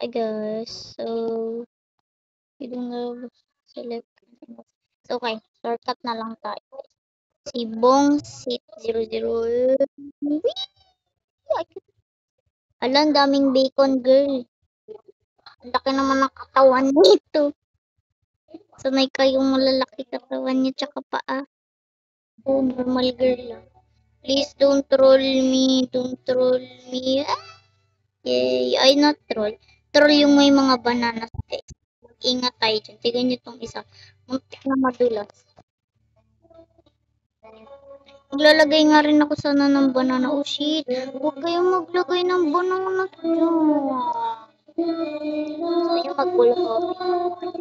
Hi guys, so you don't know select. So okay, shortcut na lang tayo. Si Bong Sit 00. Alam, daming bacon girl. Ang laki naman ng katawan nito. Sanay kayong malalaki katawan niya tsaka paa. Oh, normal girl lang. Please don't troll me, don't troll me. Ah, yay, ay not troll. Troll yung may mga bananas guys. Ingat tayo dyan. Tignan nyo itong isa. Muntik na madulas. Maglalagay nga rin ako sana ng banana. Oh shit. Huwag kayong maglagay ng banana dyan. Gusto nyo mag-wallpaper.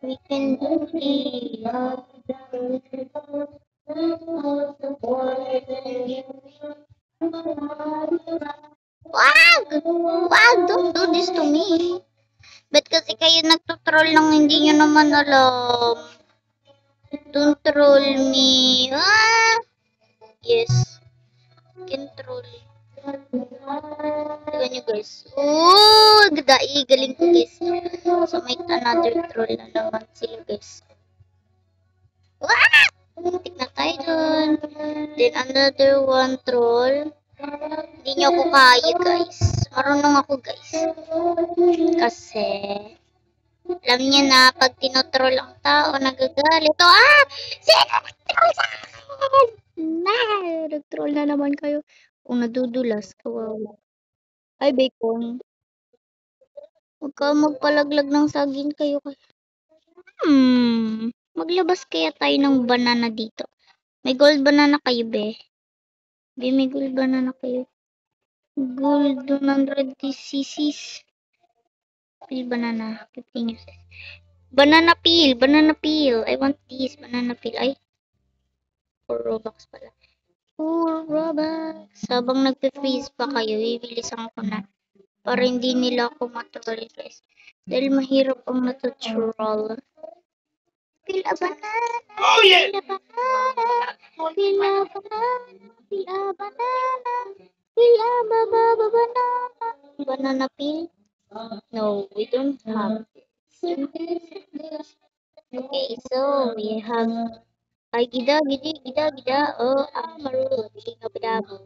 We can do it. Wag! Wag! Don't do this to me. Ba't kasi kayo nagtutroll lang hindi nyo naman alam? Don't troll me. Ah! Yes. Control. Tignan nyo guys. Oh! Galing ko guys. So may another troll na naman sila guys. Ah! Muntik na tayo dun. Then another one troll. Hindi nyo ako kaya guys. Marunong ako guys. Kasi alam niya na pag tinotroll ang tao, nagagalit. Oh, ah! Sino nag-troll sa akin? Nag-troll na naman kayo. Kung nadudulas, kawawa. Ay, bacon. Huwag ka magpalaglag ng saging kayo. Maglabas kaya tayo ng banana dito. May gold banana kayo, be. Be, may gold banana kayo. Gold 100 cc's. Peel banana. 15 uses. Banana peel. Banana peel. I want this. Banana peel. Ay. 4 Robux pala. 4 Robux. Habang nagpe-freeze pa kayo, bibilisan ko na. Para hindi nila ako matroll guys. Dahil mahirap ang natutroll. Peel a banana. Oh yeah! Peel a banana. Peel a banana. Peel a banana. Peel a banana. Banana peel? No, we don't have this. Okay, so we have ay gida gidi gida gida oh amaru bilinga badabu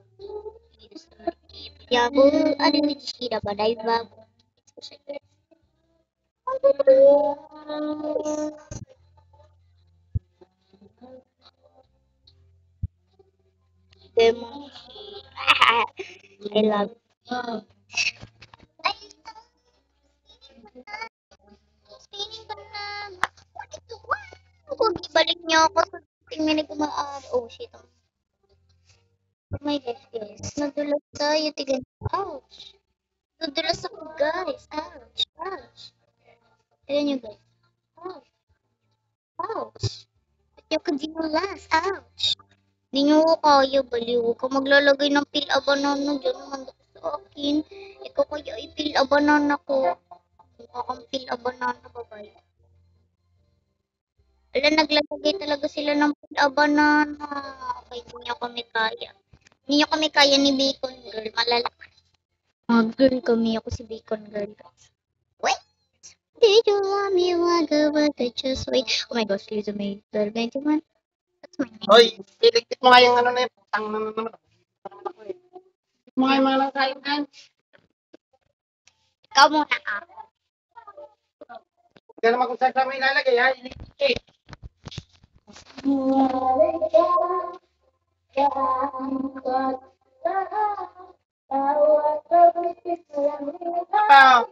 yabu ada di gida badai babu demo I love ay spinning banana what ito huwag ibalik niyo ako sa tingin ko oh shit oh my god guys nadulas tayo tigan ouch nadulas ako guys ouch ouch tigan niyo guys ouch ouch ba't yung kadimulas ouch di nyo ko kaya baliw ka maglalagay ng peel a banana dyan manda sa akin ikaw kaya i-peel a banana ko mukha kang peel a banana babay ala naglalagay talaga sila ng peel a banana kaya hindi nyo kami kaya hindi nyo kami kaya ni Bacon Girl malalaki mga girl kami ako si Bacon Girl wait did you want me wag but I just wait oh my gosh Lisa May 1221 that's my name Hoy, iligpit mo nga yung ano na yun. Putang na naman. Iligpit mo nga yung mga nakain kan. ikaw muna ah Huwag ka naman kung saan mo ilalagay ha. Iligpit eh. Apa?